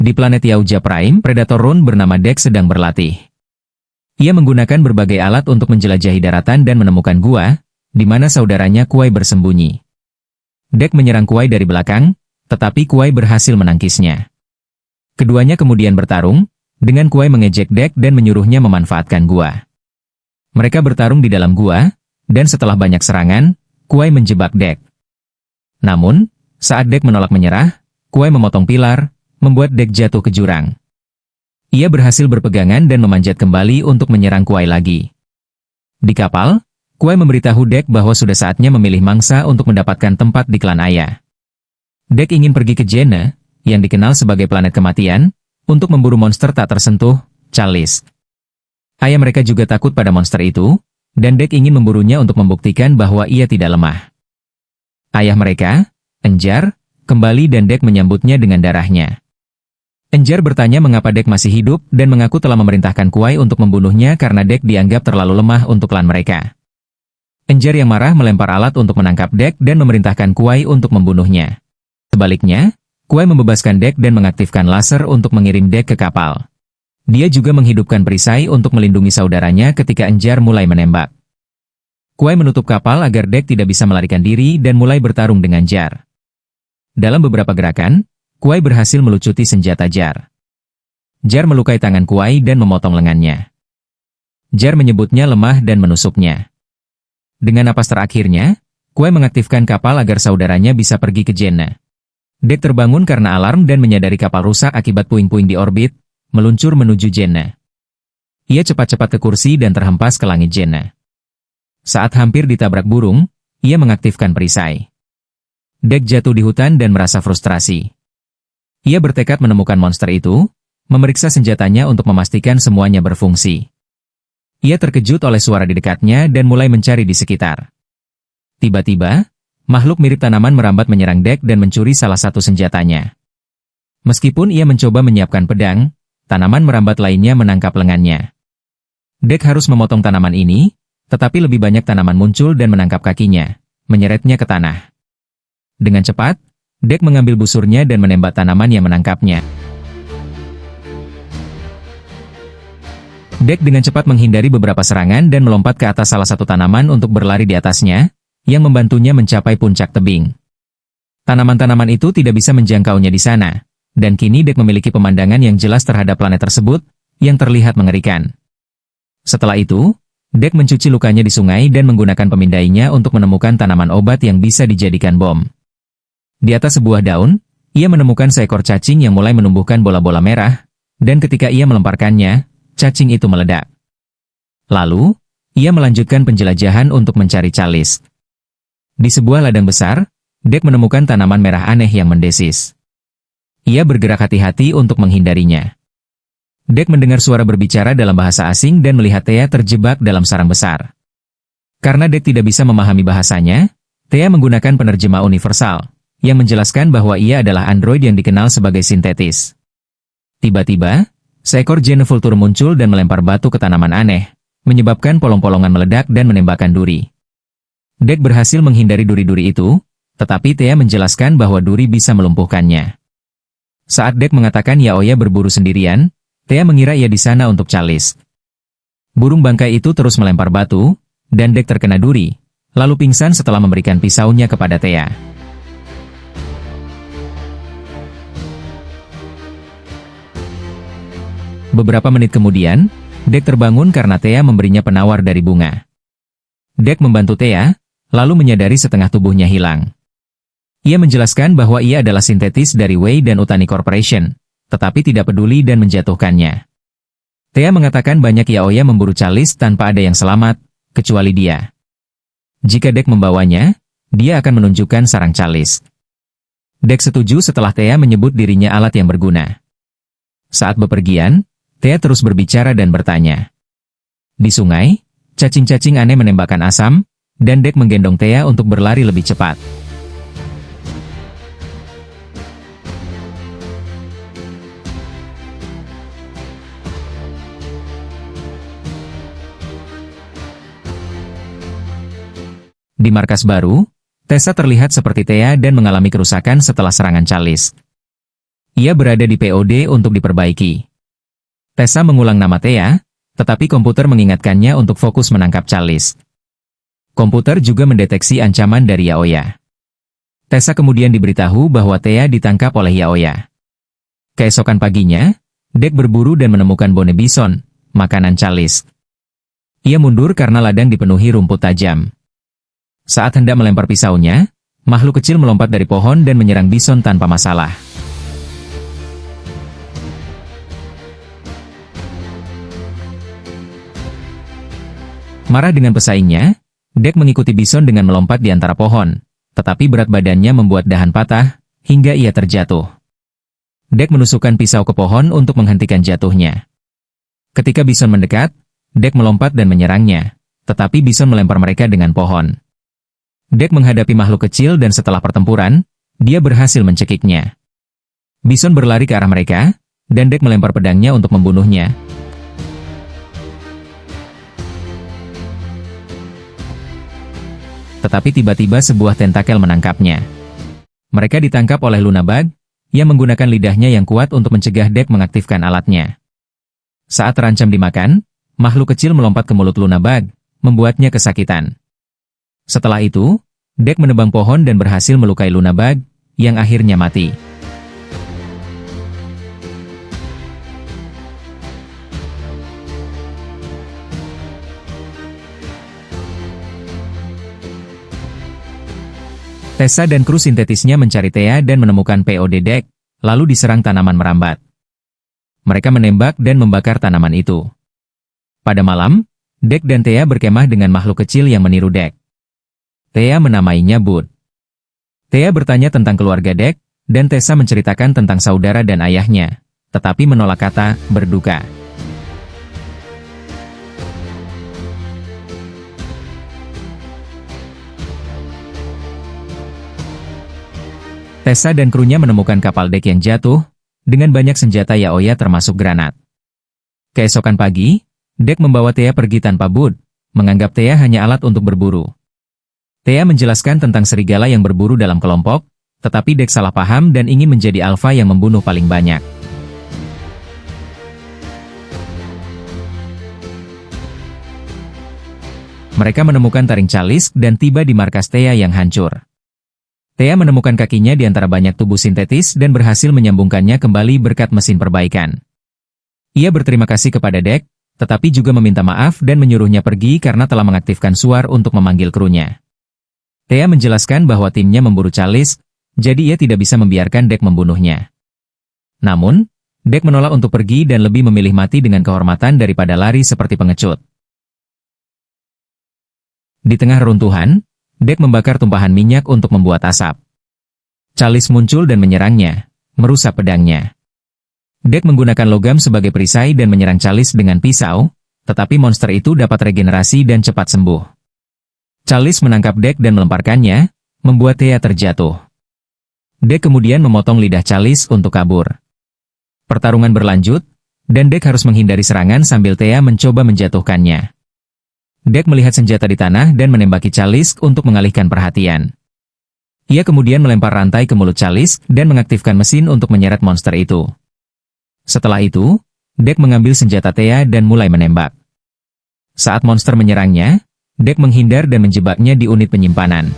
Di planet Yaoja Prime, Predator Rune bernama Deck sedang berlatih. Ia menggunakan berbagai alat untuk menjelajahi daratan dan menemukan gua, di mana saudaranya Kuai bersembunyi. Deck menyerang Kuai dari belakang, tetapi Kuai berhasil menangkisnya. Keduanya kemudian bertarung, dengan Kuai mengejek Deck dan menyuruhnya memanfaatkan gua. Mereka bertarung di dalam gua, dan setelah banyak serangan, Kuai menjebak Deck. Namun, saat Deck menolak menyerah, Kuai memotong pilar, membuat Deck jatuh ke jurang. Ia berhasil berpegangan dan memanjat kembali untuk menyerang Kuai lagi. Di kapal, Kuai memberitahu Deck bahwa sudah saatnya memilih mangsa untuk mendapatkan tempat di klan ayah. Deck ingin pergi ke Jene, yang dikenal sebagai planet kematian, untuk memburu monster tak tersentuh, Chalice. Ayah mereka juga takut pada monster itu, dan Deck ingin memburunya untuk membuktikan bahwa ia tidak lemah. Ayah mereka, Enjar, kembali dan Deck menyambutnya dengan darahnya. Enjar bertanya mengapa Deck masih hidup dan mengaku telah memerintahkan Kuai untuk membunuhnya karena Deck dianggap terlalu lemah untuk klan mereka. Enjar yang marah melempar alat untuk menangkap Deck dan memerintahkan Kuai untuk membunuhnya. Sebaliknya, Kuai membebaskan Deck dan mengaktifkan laser untuk mengirim Deck ke kapal. Dia juga menghidupkan perisai untuk melindungi saudaranya ketika Enjar mulai menembak. Kuai menutup kapal agar Deck tidak bisa melarikan diri dan mulai bertarung dengan Jar. Dalam beberapa gerakan, Kuai berhasil melucuti senjata Jar. Jar melukai tangan Kuai dan memotong lengannya. Jar menyebutnya lemah dan menusuknya. Dengan napas terakhirnya, Kuai mengaktifkan kapal agar saudaranya bisa pergi ke Jene. Deck terbangun karena alarm dan menyadari kapal rusak akibat puing-puing di orbit, meluncur menuju Jene. Ia cepat-cepat ke kursi dan terhempas ke langit Jene. Saat hampir ditabrak burung, ia mengaktifkan perisai. Deck jatuh di hutan dan merasa frustrasi. Ia bertekad menemukan monster itu, memeriksa senjatanya untuk memastikan semuanya berfungsi. Ia terkejut oleh suara di dekatnya dan mulai mencari di sekitar. Tiba-tiba, makhluk mirip tanaman merambat menyerang Deck dan mencuri salah satu senjatanya. Meskipun ia mencoba menyiapkan pedang, tanaman merambat lainnya menangkap lengannya. Deck harus memotong tanaman ini, tetapi lebih banyak tanaman muncul dan menangkap kakinya, menyeretnya ke tanah. Dengan cepat, Deck mengambil busurnya dan menembak tanaman yang menangkapnya. Deck dengan cepat menghindari beberapa serangan dan melompat ke atas salah satu tanaman untuk berlari di atasnya, yang membantunya mencapai puncak tebing. Tanaman-tanaman itu tidak bisa menjangkaunya di sana, dan kini Deck memiliki pemandangan yang jelas terhadap planet tersebut, yang terlihat mengerikan. Setelah itu, Deck mencuci lukanya di sungai dan menggunakan pemindainya untuk menemukan tanaman obat yang bisa dijadikan bom. Di atas sebuah daun, ia menemukan seekor cacing yang mulai menumbuhkan bola-bola merah, dan ketika ia melemparkannya, cacing itu meledak. Lalu, ia melanjutkan penjelajahan untuk mencari Chalice. Di sebuah ladang besar, Deck menemukan tanaman merah aneh yang mendesis. Ia bergerak hati-hati untuk menghindarinya. Deck mendengar suara berbicara dalam bahasa asing dan melihat Thea terjebak dalam sarang besar. Karena Deck tidak bisa memahami bahasanya, Thea menggunakan penerjemah universal, yang menjelaskan bahwa ia adalah android yang dikenal sebagai sintetis. Tiba-tiba, seekor Jene Vulture muncul dan melempar batu ke tanaman aneh, menyebabkan polong-polongan meledak dan menembakkan duri. Deck berhasil menghindari duri-duri itu, tetapi Thea menjelaskan bahwa duri bisa melumpuhkannya. Saat Deck mengatakan Yaoya berburu sendirian, Thea mengira ia di sana untuk Chalice. Burung bangkai itu terus melempar batu, dan Deck terkena duri, lalu pingsan setelah memberikan pisaunya kepada Thea. Beberapa menit kemudian, Deck terbangun karena Thea memberinya penawar dari bunga. Deck membantu Thea, lalu menyadari setengah tubuhnya hilang. Ia menjelaskan bahwa ia adalah sintetis dari Wei dan Utani Corporation, tetapi tidak peduli dan menjatuhkannya. Thea mengatakan banyak Yaoya memburu Chalice tanpa ada yang selamat, kecuali dia. Jika Deck membawanya, dia akan menunjukkan sarang Chalice. Deck setuju setelah Thea menyebut dirinya alat yang berguna. Saat bepergian, Thea terus berbicara dan bertanya. Di sungai, cacing-cacing aneh menembakkan asam, dan Deck menggendong Thea untuk berlari lebih cepat. Di markas baru, Tessa terlihat seperti Thea dan mengalami kerusakan setelah serangan Chalice. Ia berada di POD untuk diperbaiki. Tessa mengulang nama Thea, tetapi komputer mengingatkannya untuk fokus menangkap Charles. Komputer juga mendeteksi ancaman dari Yaoya. Tessa kemudian diberitahu bahwa Thea ditangkap oleh Yaoya. Keesokan paginya, Dek berburu dan menemukan bone bison, makanan Charles. Ia mundur karena ladang dipenuhi rumput tajam. Saat hendak melempar pisaunya, makhluk kecil melompat dari pohon dan menyerang bison tanpa masalah. Marah dengan pesaingnya, Dek mengikuti bison dengan melompat di antara pohon, tetapi berat badannya membuat dahan patah, hingga ia terjatuh. Dek menusukkan pisau ke pohon untuk menghentikan jatuhnya. Ketika bison mendekat, Dek melompat dan menyerangnya, tetapi bison melempar mereka dengan pohon. Dek menghadapi makhluk kecil dan setelah pertempuran, dia berhasil mencekiknya. Bison berlari ke arah mereka, dan Dek melempar pedangnya untuk membunuhnya. Tetapi tiba-tiba sebuah tentakel menangkapnya. Mereka ditangkap oleh Lunabug, yang menggunakan lidahnya yang kuat untuk mencegah Dek mengaktifkan alatnya. Saat terancam dimakan, makhluk kecil melompat ke mulut Lunabug, membuatnya kesakitan. Setelah itu, Dek menebang pohon dan berhasil melukai Lunabug, yang akhirnya mati. Tessa dan kru sintetisnya mencari Thea dan menemukan POD Dek, lalu diserang tanaman merambat. Mereka menembak dan membakar tanaman itu. Pada malam, Dek dan Thea berkemah dengan makhluk kecil yang meniru Dek. Thea menamainya Bud. Thea bertanya tentang keluarga Dek, dan Tessa menceritakan tentang saudara dan ayahnya, tetapi menolak kata berduka. Tessa dan krunya menemukan kapal Dek yang jatuh, dengan banyak senjata Yaoya termasuk granat. Keesokan pagi, Dek membawa Thea pergi tanpa Bud, menganggap Thea hanya alat untuk berburu. Thea menjelaskan tentang serigala yang berburu dalam kelompok, tetapi Dek salah paham dan ingin menjadi alfa yang membunuh paling banyak. Mereka menemukan taring Charles dan tiba di markas Thea yang hancur. Thea menemukan kakinya di antara banyak tubuh sintetis dan berhasil menyambungkannya kembali berkat mesin perbaikan. Ia berterima kasih kepada Dek, tetapi juga meminta maaf dan menyuruhnya pergi karena telah mengaktifkan suar untuk memanggil krunya. Thea menjelaskan bahwa timnya memburu Charles, jadi ia tidak bisa membiarkan Dek membunuhnya. Namun, Dek menolak untuk pergi dan lebih memilih mati dengan kehormatan daripada lari seperti pengecut. Di tengah reruntuhan, Dek membakar tumpahan minyak untuk membuat asap. Charles muncul dan menyerangnya, merusak pedangnya. Dek menggunakan logam sebagai perisai dan menyerang Charles dengan pisau, tetapi monster itu dapat regenerasi dan cepat sembuh. Charles menangkap Dek dan melemparkannya, membuat Thea terjatuh. Dek kemudian memotong lidah Charles untuk kabur. Pertarungan berlanjut, dan Dek harus menghindari serangan sambil Thea mencoba menjatuhkannya. Dek melihat senjata di tanah dan menembaki Charles untuk mengalihkan perhatian. Ia kemudian melempar rantai ke mulut Charles dan mengaktifkan mesin untuk menyeret monster itu. Setelah itu, Dek mengambil senjata Thea dan mulai menembak. Saat monster menyerangnya, Dek menghindar dan menjebaknya di unit penyimpanan.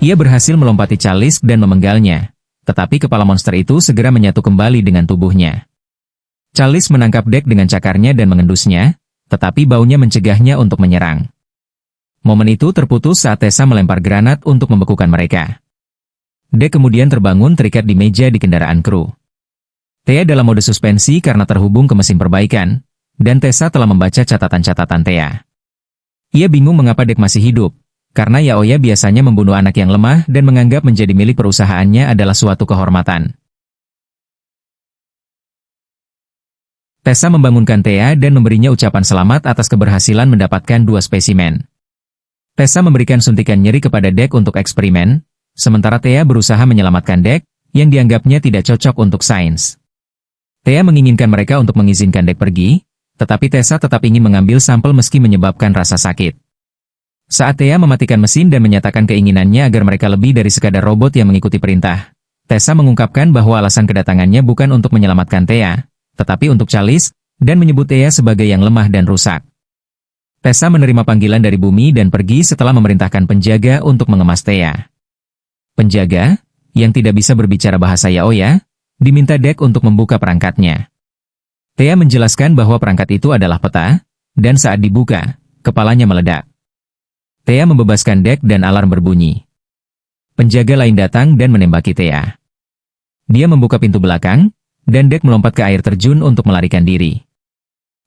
Ia berhasil melompati Charles dan memenggalnya. Tetapi kepala monster itu segera menyatu kembali dengan tubuhnya. Charles menangkap Dek dengan cakarnya dan mengendusnya, tetapi baunya mencegahnya untuk menyerang. Momen itu terputus saat Tessa melempar granat untuk membekukan mereka. Dek kemudian terbangun terikat di meja di kendaraan kru. Thea dalam mode suspensi karena terhubung ke mesin perbaikan, dan Tessa telah membaca catatan-catatan Thea. Ia bingung mengapa Dek masih hidup, karena Yaoya biasanya membunuh anak yang lemah dan menganggap menjadi milik perusahaannya adalah suatu kehormatan. Tessa membangunkan Thea dan memberinya ucapan selamat atas keberhasilan mendapatkan 2 spesimen. Tessa memberikan suntikan nyeri kepada Dek untuk eksperimen, sementara Thea berusaha menyelamatkan Dek, yang dianggapnya tidak cocok untuk sains. Thea menginginkan mereka untuk mengizinkan Dek pergi, tetapi Tessa tetap ingin mengambil sampel meski menyebabkan rasa sakit. Saat Thea mematikan mesin dan menyatakan keinginannya agar mereka lebih dari sekadar robot yang mengikuti perintah, Tessa mengungkapkan bahwa alasan kedatangannya bukan untuk menyelamatkan Thea, tetapi untuk Charles, dan menyebut Thea sebagai yang lemah dan rusak. Tessa menerima panggilan dari bumi dan pergi setelah memerintahkan penjaga untuk mengemas Thea. Penjaga, yang tidak bisa berbicara bahasa Yaoya, diminta Dek untuk membuka perangkatnya. Thea menjelaskan bahwa perangkat itu adalah peta, dan saat dibuka, kepalanya meledak. Thea membebaskan Dek dan alarm berbunyi. Penjaga lain datang dan menembaki Thea. Dia membuka pintu belakang, dan Dek melompat ke air terjun untuk melarikan diri.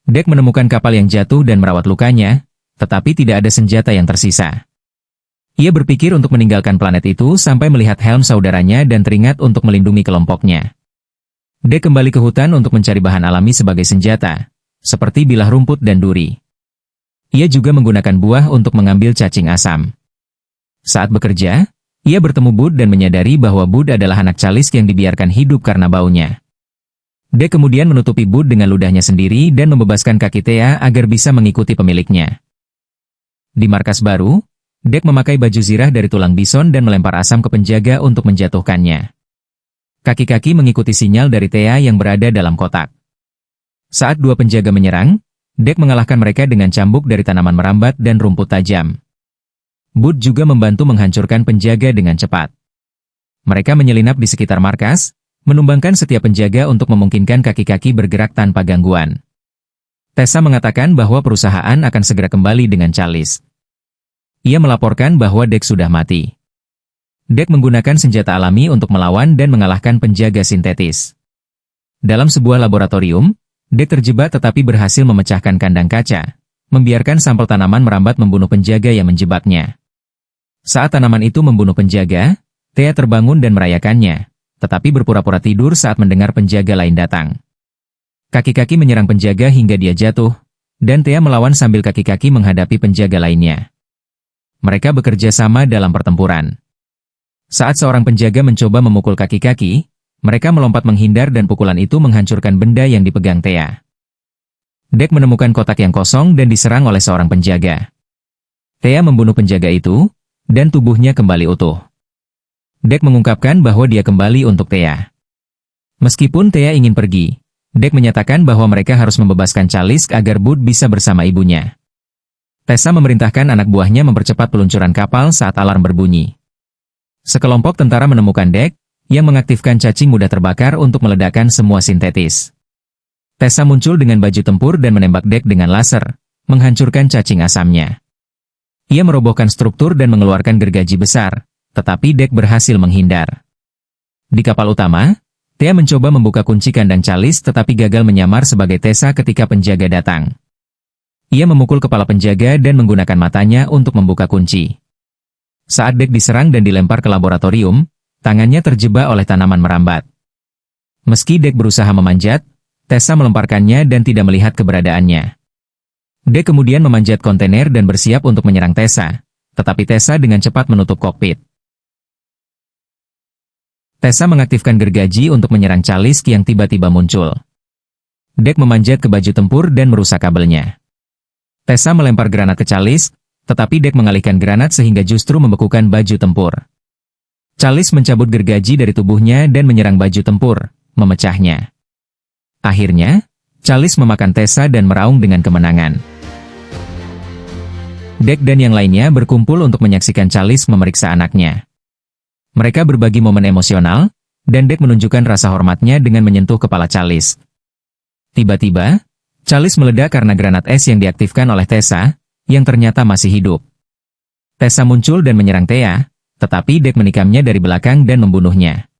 Dek menemukan kapal yang jatuh dan merawat lukanya, tetapi tidak ada senjata yang tersisa. Ia berpikir untuk meninggalkan planet itu sampai melihat helm saudaranya dan teringat untuk melindungi kelompoknya. Dek kembali ke hutan untuk mencari bahan alami sebagai senjata, seperti bilah rumput dan duri. Ia juga menggunakan buah untuk mengambil cacing asam. Saat bekerja, ia bertemu Bud dan menyadari bahwa Bud adalah anak Charles yang dibiarkan hidup karena baunya. Dek kemudian menutupi Bud dengan ludahnya sendiri dan membebaskan kaki Thea agar bisa mengikuti pemiliknya. Di markas baru, Dek memakai baju zirah dari tulang bison dan melempar asam ke penjaga untuk menjatuhkannya. Kaki-kaki mengikuti sinyal dari Thea yang berada dalam kotak. Saat dua penjaga menyerang, Dek mengalahkan mereka dengan cambuk dari tanaman merambat dan rumput tajam. Bud juga membantu menghancurkan penjaga dengan cepat. Mereka menyelinap di sekitar markas, menumbangkan setiap penjaga untuk memungkinkan kaki-kaki bergerak tanpa gangguan. Tessa mengatakan bahwa perusahaan akan segera kembali dengan Charles. Ia melaporkan bahwa Dek sudah mati. Dek menggunakan senjata alami untuk melawan dan mengalahkan penjaga sintetis. Dalam sebuah laboratorium, Dek terjebak tetapi berhasil memecahkan kandang kaca, membiarkan sampel tanaman merambat membunuh penjaga yang menjebaknya. Saat tanaman itu membunuh penjaga, Thea terbangun dan merayakannya, tetapi berpura-pura tidur saat mendengar penjaga lain datang. Kaki-kaki menyerang penjaga hingga dia jatuh, dan Thea melawan sambil kaki-kaki menghadapi penjaga lainnya. Mereka bekerja sama dalam pertempuran. Saat seorang penjaga mencoba memukul kaki-kaki, mereka melompat menghindar dan pukulan itu menghancurkan benda yang dipegang Thea. Dek menemukan kotak yang kosong dan diserang oleh seorang penjaga. Thea membunuh penjaga itu, dan tubuhnya kembali utuh. Dek mengungkapkan bahwa dia kembali untuk Thea. Meskipun Thea ingin pergi, Dek menyatakan bahwa mereka harus membebaskan Charles agar Bud bisa bersama ibunya. Tessa memerintahkan anak buahnya mempercepat peluncuran kapal saat alarm berbunyi. Sekelompok tentara menemukan Dek, yang mengaktifkan cacing mudah terbakar untuk meledakkan semua sintetis. Tessa muncul dengan baju tempur dan menembak Dek dengan laser, menghancurkan cacing asamnya. Ia merobohkan struktur dan mengeluarkan gergaji besar, tetapi Dek berhasil menghindar. Di kapal utama, Thea mencoba membuka kunci kandang Charles tetapi gagal menyamar sebagai Tessa ketika penjaga datang. Ia memukul kepala penjaga dan menggunakan matanya untuk membuka kunci. Saat Dek diserang dan dilempar ke laboratorium, tangannya terjebak oleh tanaman merambat. Meski Dek berusaha memanjat, Tessa melemparkannya dan tidak melihat keberadaannya. Dek kemudian memanjat kontainer dan bersiap untuk menyerang Tessa, tetapi Tessa dengan cepat menutup kokpit. Tessa mengaktifkan gergaji untuk menyerang Charles yang tiba-tiba muncul. Dek memanjat ke baju tempur dan merusak kabelnya. Tessa melempar granat ke Charles, tetapi Dek mengalihkan granat sehingga justru membekukan baju tempur. Charles mencabut gergaji dari tubuhnya dan menyerang baju tempur, memecahnya. Akhirnya, Charles memakan Tessa dan meraung dengan kemenangan. Dek dan yang lainnya berkumpul untuk menyaksikan Charles memeriksa anaknya. Mereka berbagi momen emosional, dan Dek menunjukkan rasa hormatnya dengan menyentuh kepala Charles. Tiba-tiba, Charles meledak karena granat es yang diaktifkan oleh Tessa, yang ternyata masih hidup. Tessa muncul dan menyerang Thea, tetapi Dek menikamnya dari belakang dan membunuhnya.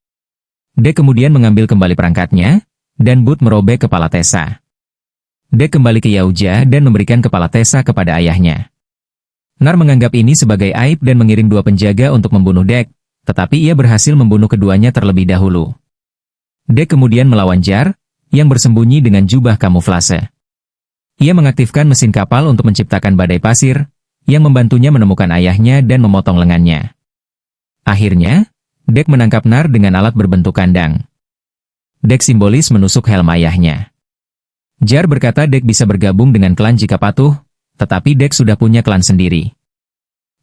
Dek kemudian mengambil kembali perangkatnya, dan Bud merobek kepala Tessa. Dek kembali ke Yaoja dan memberikan kepala Tessa kepada ayahnya. Nar menganggap ini sebagai aib dan mengirim dua penjaga untuk membunuh Dek, tetapi ia berhasil membunuh keduanya terlebih dahulu. Dek kemudian melawan Jar, yang bersembunyi dengan jubah kamuflase. Ia mengaktifkan mesin kapal untuk menciptakan badai pasir, yang membantunya menemukan ayahnya dan memotong lengannya. Akhirnya, Dek menangkap Nar dengan alat berbentuk kandang. Dek simbolis menusuk helm ayahnya. Jar berkata Dek bisa bergabung dengan klan jika patuh, tetapi Dek sudah punya klan sendiri.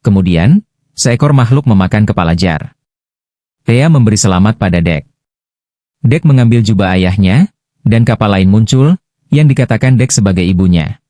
Kemudian, seekor makhluk memakan kepala Jar. Thea memberi selamat pada Dek. Dek mengambil jubah ayahnya, dan kapal lain muncul, yang dikatakan Dek sebagai ibunya.